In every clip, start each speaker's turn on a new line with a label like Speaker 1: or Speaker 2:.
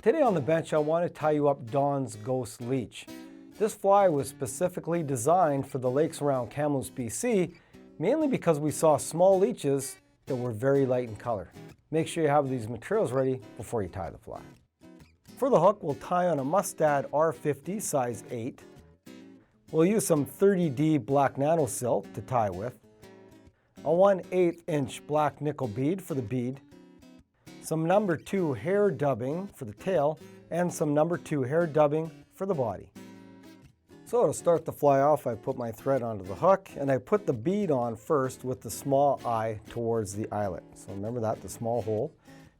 Speaker 1: Today on the bench, I want to tie you up Don's Ghost Leech. This fly was specifically designed for the lakes around Kamloops, BC, mainly because we saw small leeches that were very light in color. Make sure you have these materials ready before you tie the fly. For the hook, we'll tie on a Mustad R50 size 8. We'll use some 30D black nano silk to tie with, a 1/8 inch black nickel bead for the bead, some number 2 hair dubbing for the tail, and some number 2 hair dubbing for the body. So to start the fly off, I put my thread onto the hook and I put the bead on first with the small eye towards the eyelet. So remember that, the small hole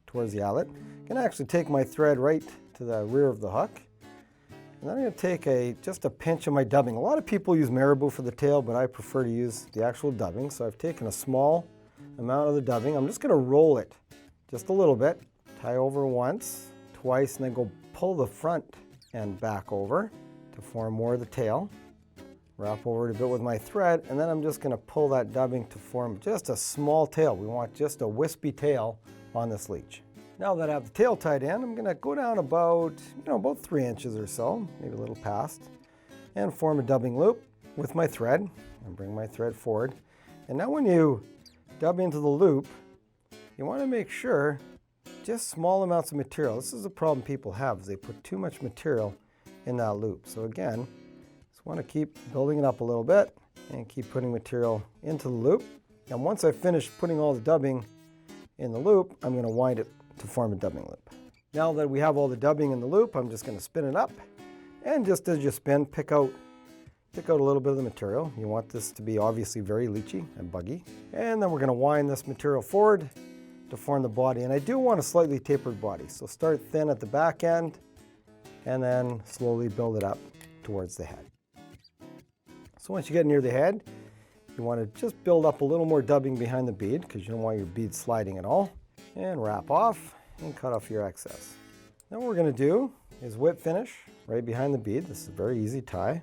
Speaker 1: towards the eyelet. I'm going to actually take my thread right to the rear of the hook. And then I'm going to take just a pinch of my dubbing. A lot of people use marabou for the tail, but I prefer to use the actual dubbing. So I've taken a small amount of the dubbing. I'm just going to roll it just a little bit. Tie over once, twice, and then go pull the front end back over to form more of the tail. Wrap over it a bit with my thread, and then I'm just going to pull that dubbing to form just a small tail. We want just a wispy tail on this leech. Now that I have the tail tied in, I'm going to go down about 3 inches or so, maybe a little past, and form a dubbing loop with my thread, and bring my thread forward. And now when you dub into the loop, you want to make sure just small amounts of material. This is a problem people have, is they put too much material in that loop. So again, just want to keep building it up a little bit and keep putting material into the loop. And once I've finished putting all the dubbing in the loop, I'm going to wind it to form a dubbing loop. Now that we have all the dubbing in the loop, I'm just going to spin it up, and just as you spin, pick out a little bit of the material. You want this to be obviously very leechy and buggy. And then we're going to wind this material forward to form the body. And I do want a slightly tapered body, so start thin at the back end and then slowly build it up towards the head. So once you get near the head, you want to just build up a little more dubbing behind the bead because you don't want your bead sliding at all. And wrap off and cut off your excess. Now what we're going to do is whip finish right behind the bead. This is a very easy tie.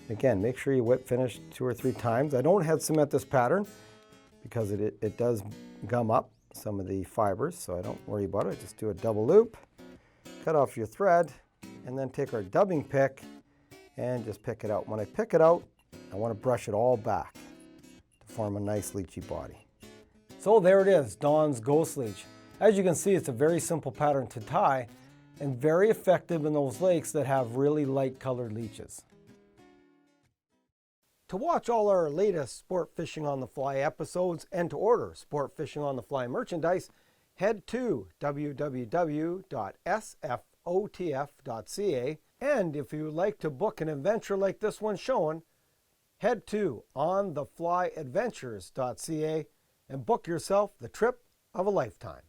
Speaker 1: Again, make sure you whip finish 2 or 3 times. I don't head cement this pattern because it does gum up some of the fibers, so I don't worry about it. Just do a double loop, cut off your thread, and then take our dubbing pick and just pick it out. When I pick it out, I want to brush it all back to form a nice leechy body. So there it is, Don's Ghost Leech. As you can see, it's a very simple pattern to tie and very effective in those lakes that have really light colored leeches. To watch all our latest Sport Fishing on the Fly episodes and to order Sport Fishing on the Fly merchandise, head to www.sfotf.ca. And if you would like to book an adventure like this one shown, head to ontheflyadventures.ca and book yourself the trip of a lifetime.